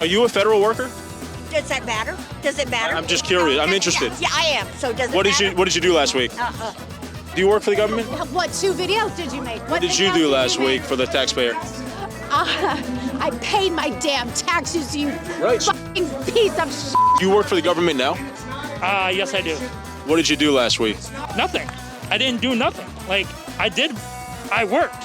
Are you a federal worker? Does that matter? Does it matter? I'm just curious. I'm interested. Yeah, I am. So does it What matter? did you do last week? Do you work for the government? What 2 videos did you make? What did you do last week for the taxpayer? I paid my damn taxes, you Right. fucking piece of shit. You work for the government now? Yes, I do. What did you do last week? Nothing. I didn't do nothing. I worked.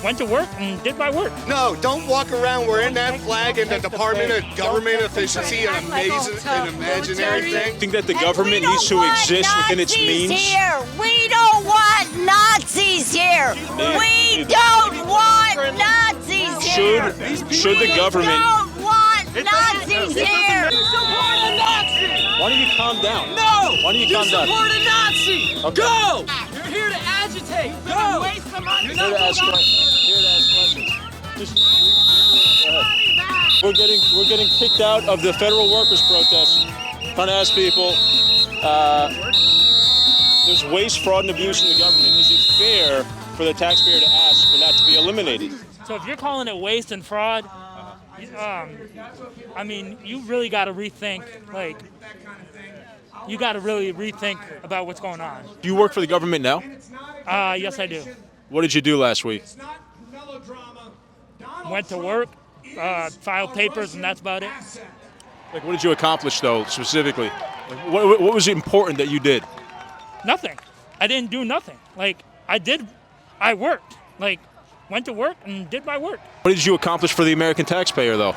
Went to work and did my work. No, don't walk around wearing that flag in the Department of Government Efficiency, an imaginary thing. Think that the government needs to exist within its means? Here. We don't want Nazis here. We don't want Nazis here. Should the government? We don't want Nazis here. Why don't you calm down? No! Why don't you calm down? support a Nazi! Okay. Go! You're here to agitate! Go! Waste some money! Here to ask questions. Here to ask questions. We're getting kicked out of the federal workers' protest. Trying to ask people. There's waste, fraud, and abuse in the government. Is it fair for the taxpayer to ask for that to be eliminated? So if you're calling it waste and fraud, you really got to rethink. You got to really rethink about what's going on. Do you work for the government now? Yes, I do. What did you do last week? Went to work, filed papers, and that's about it. What did you accomplish, though, specifically? What was important that you did? Nothing. I didn't do nothing. I worked. Went to work and did my work. What did you accomplish for the American taxpayer, though?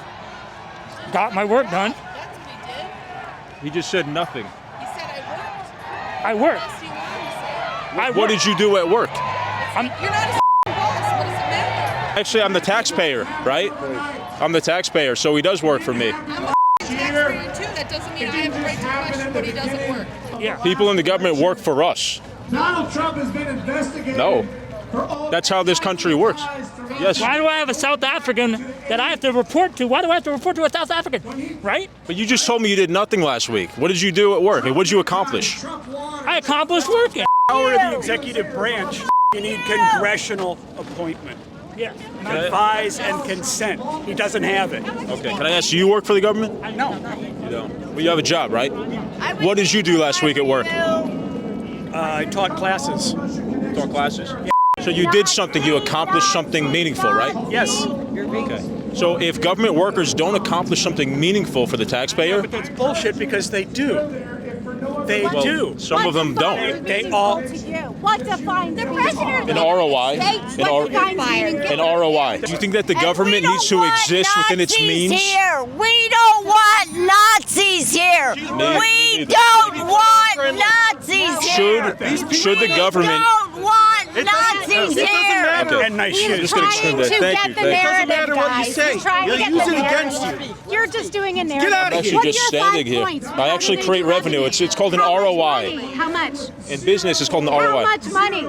Got my work done. He just said nothing. He said I worked. What did you do at work? you're not a boss. What does it matter? Actually, I'm the taxpayer, right? I'm the taxpayer, so he does work for me. I'm a taxpayer too. That doesn't mean I have a right to question what he doesn't work. Yeah. People in the government work for us. Donald Trump has been investigated. No. That's how this country works. Yes. Why do I have a South African that I have to report to? Why do I have to report to a South African? Right? But you just told me you did nothing last week. What did you do at work? What did you accomplish? I accomplished working. Power of the executive branch, you need congressional appointment. Yeah. Advise and consent. He doesn't have it. Okay. Can I ask you work for the government? No. You don't. Well, you have a job, right? What did you do last week at work? I taught classes. Taught classes? Yeah. So you did something, you accomplished something meaningful, right? Yes. Okay. So if government workers don't accomplish something meaningful for the taxpayer, But that's bullshit because they do. They do. some of them don't. They all. What defines the president? An ROI. An ROI. Do you think that the government needs to exist within its means? Here. We don't want Nazis here. We don't want Nazis here. Should the government? We don't want Nazis here. Okay. And nice He's shit. Just gonna trying extend to that. Thank get you. the Thank you. narrative, matter what you guys. say. He's trying You'll to get use the it against narrative. You're just doing a narrative. Get out of I'm here. actually What's just your standing 5 here. points? I actually How create do they do revenue. It's called an How much ROI. money? How much? In business, it's called an How ROI. much money?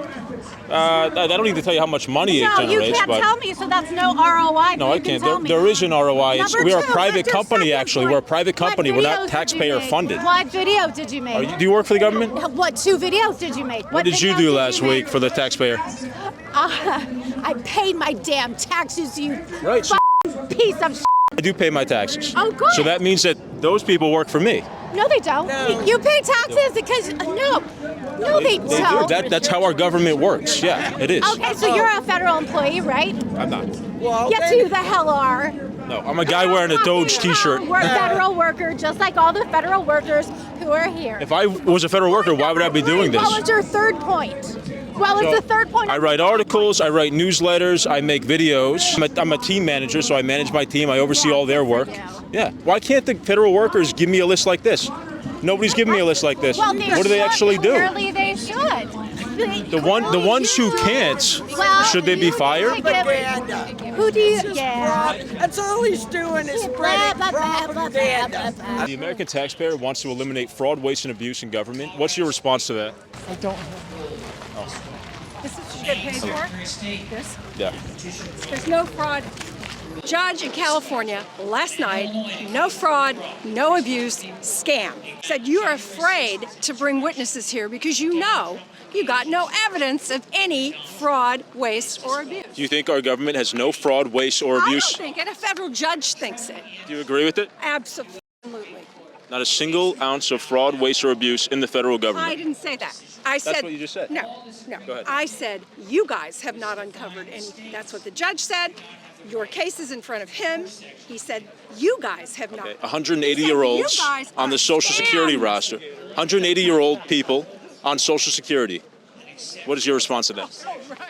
I don't need to tell you how much money it No, you generates, can't but tell me, so that's no ROI. no, You I can can't. tell me. There is an ROI. Number We're a two, private what's your company, second actually. point? We're a private company. What We're videos not did taxpayer you make? funded. What video did you make? Do you work for the government? What 2 videos did you make? What did you videos do last make? week for the taxpayer? I paid my damn taxes, you Right. So piece of shit. I do pay my taxes. Oh, good. So that means that those people work for me. No, they don't. You pay taxes because no, they They do. don't. That's how our government works. Yeah, it is. Okay, so you're a federal employee, right? I'm not. Yes, you the hell are. No, I'm a guy wearing a DOGE T-shirt. We're a federal worker, just like all the federal workers who are here. If I was a federal worker, why would I be doing this? What was your third point? Well, it's the third point. I write articles, I write newsletters, I make videos. I'm a team manager, so I manage my team. I oversee all their work. Yeah. Why can't the federal workers give me a list like this? Nobody's giving me a list like this. Well, What do they actually do? Clearly, they should. The ones who can't, Well, should they be fired? Who do you? Yeah. That's all he's doing is spreading propaganda. The American taxpayer wants to eliminate fraud, waste, and abuse in government. What's your response to that? I don't know. This is what you get paid for? This? Yeah. There's no fraud. Judge in California last night, no fraud, no abuse, scam. Said you are afraid to bring witnesses here because you know You got no evidence of any fraud, waste, or abuse. Do you think our government has no fraud, waste, or abuse? I don't think it. A federal judge thinks it. Do you agree with it? Absolutely. Not a single ounce of fraud, waste, or abuse in the federal government. I didn't say that. I said. That's what you just said. No. Go ahead. I said you guys have not uncovered anything. That's what the judge said. Your case is in front of him. He said you guys have not. 180-year-olds on the Social Security roster. 180-year-old people on Social Security. What is your response to that?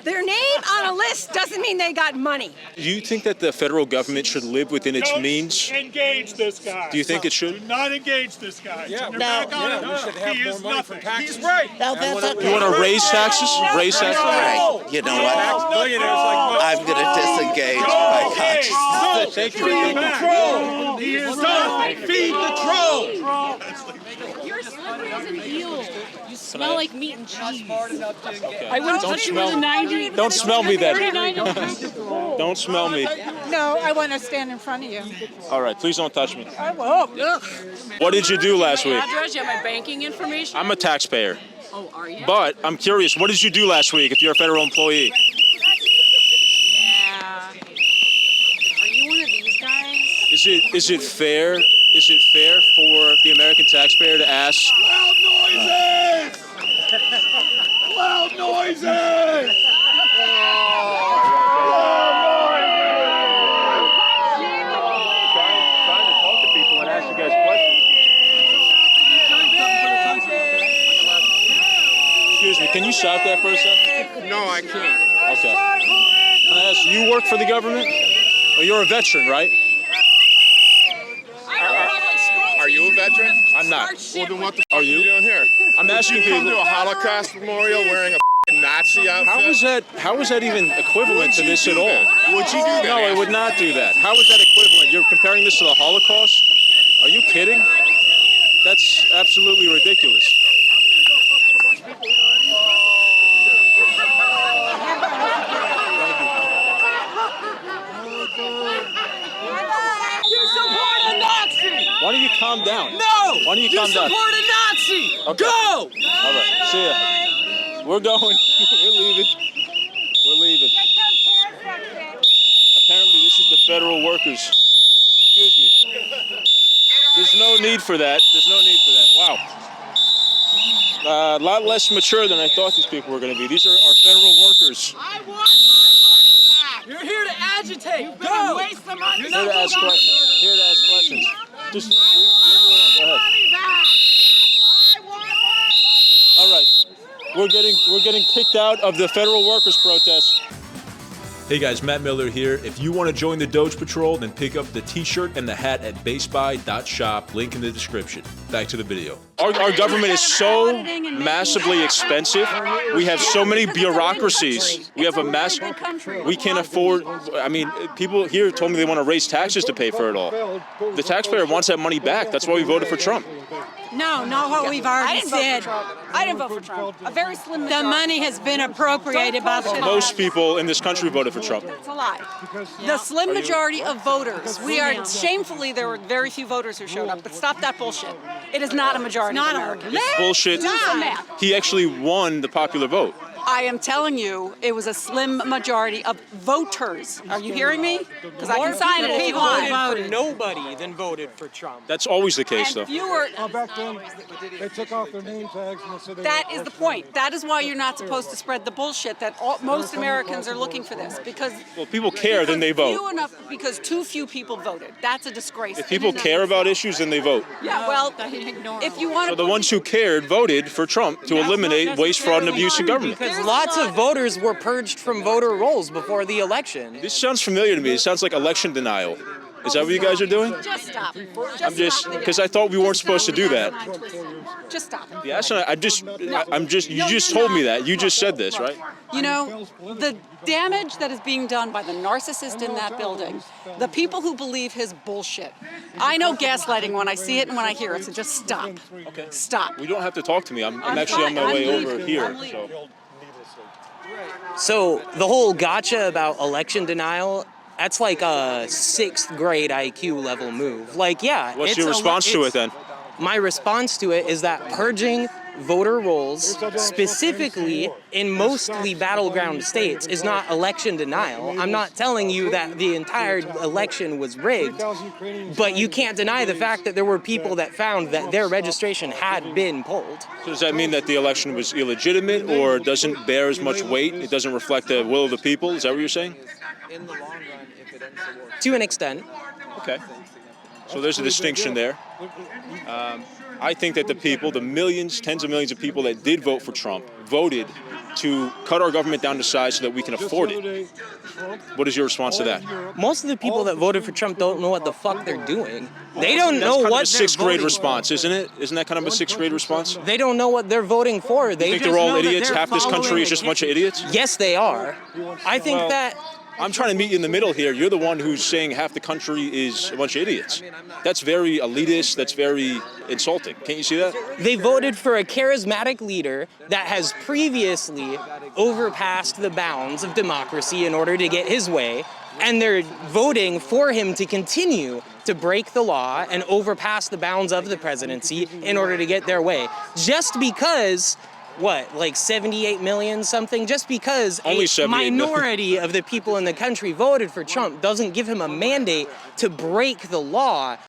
Their name on a list doesn't mean they got money. Do you think that the federal government should live within its means? Engage this guy. Do you think it should? Do not engage this guy. No. We should have more money for taxes. He's right. No, that's okay. You want to raise taxes? Raise taxes? Right. You know what? I'm going to disengage my conscience. Thank you. Feed the troll. He is done. Feed the troll. You're slippery as an eel. You smell like meat and cheese. Okay. I wouldn't Don't touch you with a smell. 90. Don't smell me then. 39. Don't smell me. No, I want to stand in front of you. All right, please don't touch me. I won't. What did you do last week? Address, you have my banking information. I'm a taxpayer. Oh, are you? But I'm curious, what did you do last week if you're a federal employee? Yeah. Are you one of these guys? Is it fair? Is it fair for the American taxpayer to ask? Loud noises! Loud noises! Trying to talk to people and ask you guys questions. Excuse me, can you stop that for a second? No, I can't. Okay. Can I ask, you work for the government? Or you're a veteran, right? Are you a veteran? I'm not. Well, then what the Are fuck you? are you doing here? I'm asking You come to people. a Holocaust memorial wearing a f***ing Nazi outfit? How is that even equivalent to this at all? Would you do that? No, I would not do that. How is that equivalent? You're comparing this to the Holocaust? Are you kidding? That's absolutely ridiculous. You support a Nazi! Why don't you calm down? No! Why don't you calm down? support a Nazi! Okay. Go! All right, see ya. We're going. We're leaving. We're leaving. Apparently, this is the federal workers. Excuse me. There's no need for that. There's no need for that. Wow. A lot less mature than I thought these people were going to be. These are our federal workers. I want my money back! You're here to agitate! Go! Waste the money! Here to ask questions. Here to ask questions. Just leave me alone. Go ahead. All right. We're getting kicked out of the federal workers protest. Hey guys, Matt Miller here. If you want to join the Doge Patrol, then pick up the t-shirt and the hat at basebuy.shop, link in the description. Back to the video. Our government is so massively expensive. We have so many bureaucracies. We have a mass. We can't afford. I mean, people here told me they want to raise taxes to pay for it all. The taxpayer wants that money back. That's why we voted for Trump. No, not what we've already said. I didn't vote for Trump. A very slim The majority. money has been appropriated by the Most people in this country voted for Trump. It's a lie. The slim majority of voters. We are shamefully there were very few voters who showed up. But stop that bullshit. It is not a majority. It's not a Bullshit. He actually won the popular vote. I am telling you, it was a slim majority of voters. Are you hearing me? Because I can sign it if you want. Nobody then voted for Trump. That's always the case, though. And fewer. Back then, they took off their name tags and they said they That is the point. That is why you're not supposed to spread the bullshit that most Americans are looking for this. Because Well, people care, then they vote. Because too few people voted. That's a disgrace. If people care about issues, then they vote. Yeah, well, if you want So to. the ones who cared voted for Trump to eliminate waste, fraud, and abuse in government. Because lots of voters were purged from voter rolls before the election. This sounds familiar to me. It sounds like election denial. Is that what you guys are doing? Just stop. I'm just, because I thought we weren't supposed to do that. Just stop. Yeah, you just told me that. You just said this, right? You know, the damage that is being done by the narcissist in that building, the people who believe his bullshit. I know gaslighting when I see it and when I hear it, so just stop. Okay. Stop. We don't have to talk to me. I'm actually on my way over here. So the whole gotcha about election denial, that's like a 6th grade IQ level move. Like, yeah. What's your response to it then? My response to it is that purging voter rolls, specifically in mostly battleground states, is not election denial. I'm not telling you that the entire election was rigged, but you can't deny the fact that there were people that found that their registration had been pulled. So does that mean that the election was illegitimate or doesn't bear as much weight? It doesn't reflect the will of the people? Is that what you're saying? In the long run, if it ends the war. To an extent. Okay. So there's a distinction there. I think that the people, the millions, tens of millions of people that did vote for Trump, voted to cut our government down to size so that we can afford it. What is your response to that? Most of the people that voted for Trump don't know what the fuck they're doing. They don't That's know kind what of a sixth grade response, isn't it? Isn't that kind of a sixth grade response? They don't know what they're voting for. They You think just they're all know that idiots? they're Half this country is just a bunch of idiots? Yes, they are. I think Well, that I'm trying to meet you in the middle here. You're the one who's saying half the country is a bunch of idiots. That's very elitist. That's very insulting. Can't you see that? they voted for a charismatic leader that has previously overpassed the bounds of democracy in order to get his way, and they're voting for him to continue to break the law and overpass the bounds of the presidency in order to get their way. Just because, like 78 million something? Just because Only a 78 million. minority of the people in the country voted for Trump doesn't give him a mandate to break the law